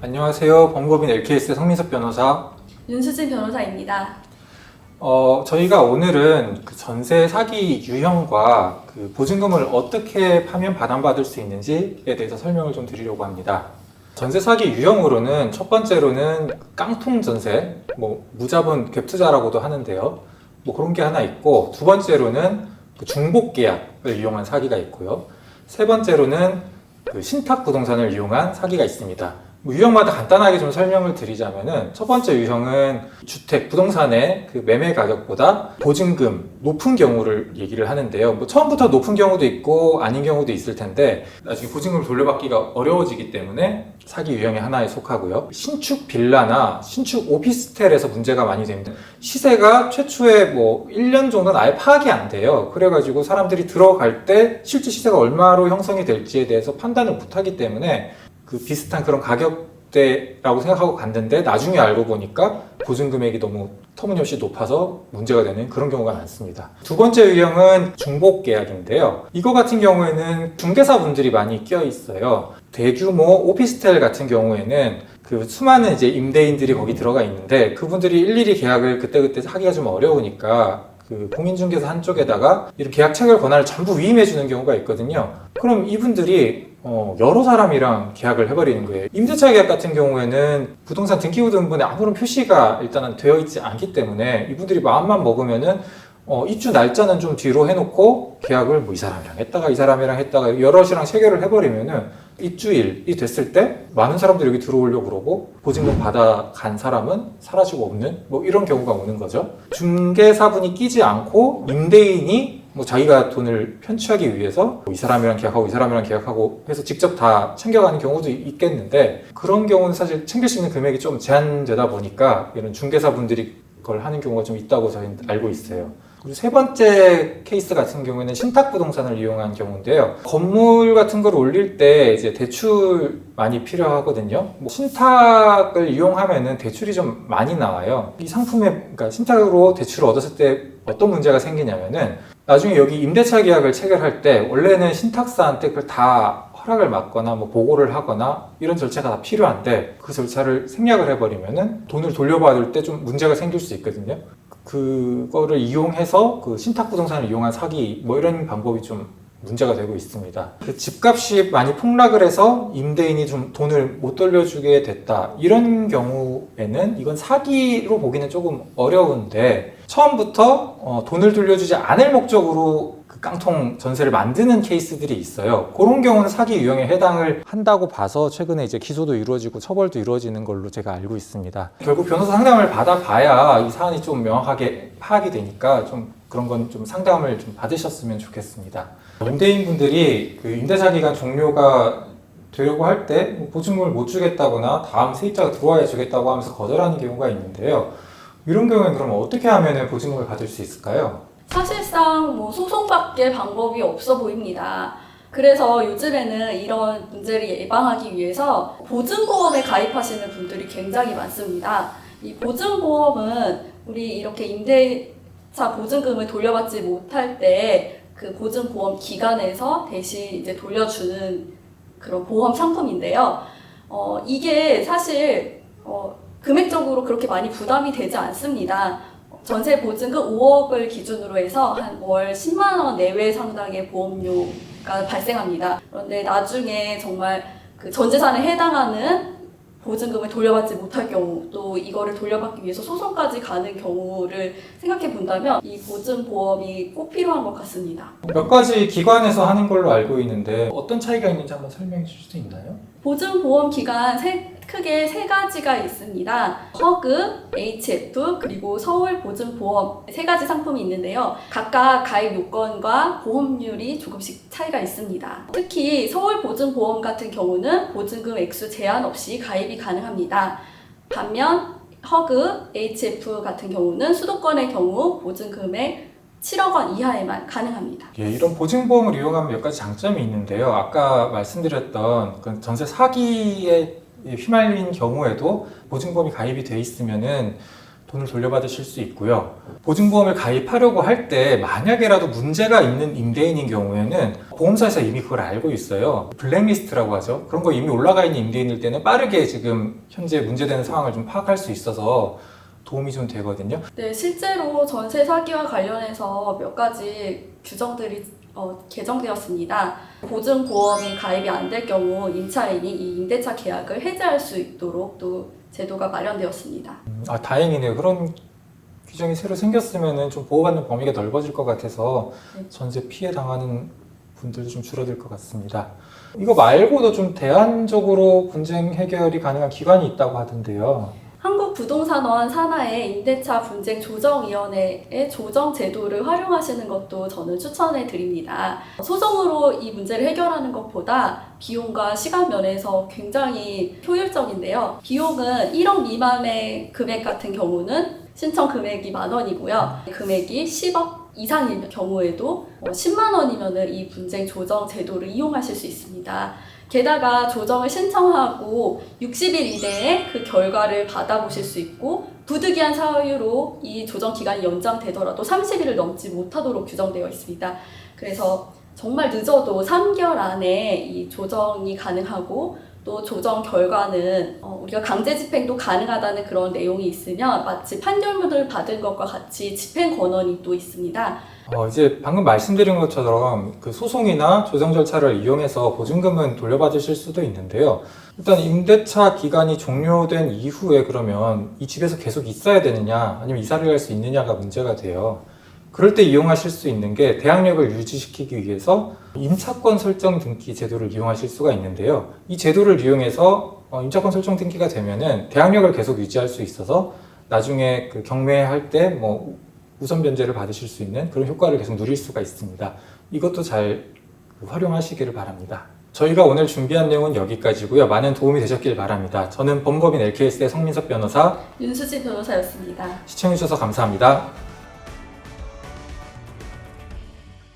안녕하세요. 법무법인 LKS의 성민석 변호사. 윤수진 변호사입니다. 저희가 오늘은 그 전세 사기 유형과 그 보증금을 어떻게 하면 반환받을 수 있는지에 대해서 설명을 좀 드리려고 합니다. 전세 사기 유형으로는 첫 번째로는 깡통 전세, 무자본 갭 투자라고도 하는데요. 그런 게 하나 있고, 두 번째로는 그 중복 계약을 이용한 사기가 있고요. 세 번째로는 그 신탁 부동산을 이용한 사기가 있습니다. 유형마다 간단하게 좀 설명을 드리자면은, 첫 번째 유형은 주택, 부동산의 그 매매 가격보다 보증금 높은 경우를 얘기를 하는데요. 처음부터 높은 경우도 있고 아닌 경우도 있을 텐데, 나중에 보증금을 돌려받기가 어려워지기 때문에 사기 유형의 하나에 속하고요. 신축 빌라나 신축 오피스텔에서 문제가 많이 됩니다. 시세가 최초에 1년 정도는 아예 파악이 안 돼요. 그래가지고 사람들이 들어갈 때 실제 시세가 얼마로 형성이 될지에 대해서 판단을 못하기 때문에 그 비슷한 그런 가격대라고 생각하고 갔는데, 나중에 알고 보니까 보증 금액이 너무 터무니없이 높아서 문제가 되는 그런 경우가 많습니다. 두 번째 유형은 중복 계약인데요. 이거 같은 경우에는 중개사분들이 많이 껴 있어요. 대규모 오피스텔 같은 경우에는 그 수많은 이제 임대인들이 거기 들어가 있는데, 그분들이 일일이 계약을 그때그때 하기가 좀 어려우니까 그 공인중개사 한쪽에다가 이런 계약체결 권한을 전부 위임해 주는 경우가 있거든요. 그럼 이분들이 여러 사람이랑 계약을 해버리는 거예요. 임대차 계약 같은 경우에는 부동산 등기부등본에 아무런 표시가 일단은 되어 있지 않기 때문에 이분들이 마음만 먹으면은 입주 날짜는 좀 뒤로 해놓고 계약을 이 사람이랑 했다가 이 사람이랑 했다가 여럿이랑 체결을 해버리면은 입주일이 됐을 때 많은 사람들이 여기 들어오려고 그러고 보증금 받아간 사람은 사라지고 없는 이런 경우가 오는 거죠. 중개사분이 끼지 않고 임대인이 자기가 돈을 편취하기 위해서 이 사람이랑 계약하고 이 사람이랑 계약하고 해서 직접 다 챙겨가는 경우도 있겠는데, 그런 경우는 사실 챙길 수 있는 금액이 좀 제한되다 보니까 이런 중개사분들이 그걸 하는 경우가 좀 있다고 저희는 알고 있어요. 그리고 세 번째 케이스 같은 경우에는 신탁 부동산을 이용한 경우인데요. 건물 같은 걸 올릴 때 이제 대출 많이 필요하거든요. 신탁을 이용하면은 대출이 좀 많이 나와요. 이 상품에, 그러니까 신탁으로 대출을 얻었을 때 어떤 문제가 생기냐면은, 나중에 여기 임대차 계약을 체결할 때 원래는 신탁사한테 그걸 다 허락을 받거나 보고를 하거나 이런 절차가 다 필요한데, 그 절차를 생략을 해버리면은 돈을 돌려받을 때 좀 문제가 생길 수 있거든요. 그거를 이용해서 그 신탁 부동산을 이용한 사기 이런 방법이 좀 문제가 되고 있습니다. 그 집값이 많이 폭락을 해서 임대인이 좀 돈을 못 돌려주게 됐다, 이런 경우에는 이건 사기로 보기는 조금 어려운데, 처음부터 돈을 돌려주지 않을 목적으로 그 깡통 전세를 만드는 케이스들이 있어요. 그런 경우는 사기 유형에 해당을 한다고 봐서 최근에 이제 기소도 이루어지고 처벌도 이루어지는 걸로 제가 알고 있습니다. 결국 변호사 상담을 받아봐야 이 사안이 좀 명확하게 파악이 되니까 좀 그런 건 좀 상담을 좀 받으셨으면 좋겠습니다. 임대인분들이 그 임대차 기간 종료가 되려고 할 때 보증금을 못 주겠다거나 다음 세입자가 들어와야 주겠다고 하면서 거절하는 경우가 있는데요. 이런 경우에는 그럼 어떻게 하면 보증금을 받을 수 있을까요? 사실상 소송밖에 방법이 없어 보입니다. 그래서 요즘에는 이런 문제를 예방하기 위해서 보증보험에 가입하시는 분들이 굉장히 많습니다. 이 보증보험은 우리 이렇게 임대차 보증금을 돌려받지 못할 때 그 보증보험 기관에서 대신 이제 돌려주는 그런 보험 상품인데요. 이게 사실 금액적으로 그렇게 많이 부담이 되지 않습니다. 전세 보증금 5억을 기준으로 해서 한 월 10만 원 내외 상당의 보험료가 발생합니다. 그런데 나중에 정말 그 전 재산에 해당하는 보증금을 돌려받지 못할 경우, 또 이거를 돌려받기 위해서 소송까지 가는 경우를 생각해 본다면 이 보증보험이 꼭 필요한 것 같습니다. 몇 가지 기관에서 하는 걸로 알고 있는데 어떤 차이가 있는지 한번 설명해 주실 수 있나요? 보증보험 기관 크게 세 가지가 있습니다. 허그, HF, 그리고 서울보증보험 세 가지 상품이 있는데요. 각각 가입 요건과 보험률이 조금씩 차이가 있습니다. 특히 서울보증보험 같은 경우는 보증금 액수 제한 없이 가입이 가능합니다. 반면 허그, HF 같은 경우는 수도권의 경우 보증금액 7억 원 이하에만 가능합니다. 이런 보증보험을 이용하면 몇 가지 장점이 있는데요. 아까 말씀드렸던 그 전세 사기에 휘말린 경우에도 보증보험이 가입이 돼 있으면은 돈을 돌려받으실 수 있고요. 보증보험을 가입하려고 할 때 만약에라도 문제가 있는 임대인인 경우에는 보험사에서 이미 그걸 알고 있어요. 블랙리스트라고 하죠. 그런 거 이미 올라가 있는 임대인일 때는 빠르게 지금 현재 문제되는 상황을 좀 파악할 수 있어서 도움이 좀 되거든요. 네, 실제로 전세 사기와 관련해서 몇 가지 규정들이 개정되었습니다. 보증보험이 가입이 안 될 경우 임차인이 이 임대차 계약을 해지할 수 있도록 또 제도가 마련되었습니다. 다행이네요. 그런 규정이 새로 생겼으면 좀 보호받는 범위가 넓어질 것 같아서 네. 전세 피해 당하는 분들도 좀 줄어들 것 같습니다. 이거 말고도 좀 대안적으로 분쟁 해결이 가능한 기관이 있다고 하던데요. 한국부동산원 산하의 임대차 분쟁 조정위원회의 조정 제도를 활용하시는 것도 저는 추천해 드립니다. 소송으로 이 문제를 해결하는 것보다 비용과 시간 면에서 굉장히 효율적인데요. 비용은 1억 미만의 금액 같은 경우는 신청 금액이 10,000원이고요. 금액이 10억 이상일 경우에도 10만 원이면 이 분쟁 조정 제도를 이용하실 수 있습니다. 게다가 조정을 신청하고 60일 이내에 그 결과를 받아보실 수 있고 부득이한 사유로 이 조정 기간이 연장되더라도 30일을 넘지 못하도록 규정되어 있습니다. 그래서 정말 늦어도 3개월 안에 이 조정이 가능하고 또 조정 결과는 우리가 강제 집행도 가능하다는 그런 내용이 있으면 마치 판결문을 받은 것과 같이 집행 권한이 또 있습니다. 이제 방금 말씀드린 것처럼 그 소송이나 조정 절차를 이용해서 보증금은 돌려받으실 수도 있는데요. 일단 임대차 기간이 종료된 이후에 그러면 이 집에서 계속 있어야 되느냐 아니면 이사를 갈 수 있느냐가 문제가 돼요. 그럴 때 이용하실 수 있는 게 대항력을 유지시키기 위해서 임차권 설정 등기 제도를 이용하실 수가 있는데요. 이 제도를 이용해서 임차권 설정 등기가 되면은 대항력을 계속 유지할 수 있어서 나중에 그 경매할 때 우선 변제를 받으실 수 있는 그런 효과를 계속 누릴 수가 있습니다. 이것도 잘 활용하시기를 바랍니다. 저희가 오늘 준비한 내용은 여기까지고요. 많은 도움이 되셨길 바랍니다. 저는 법무법인 LKS의 성민석 변호사, 윤수지 변호사였습니다. 시청해주셔서 감사합니다.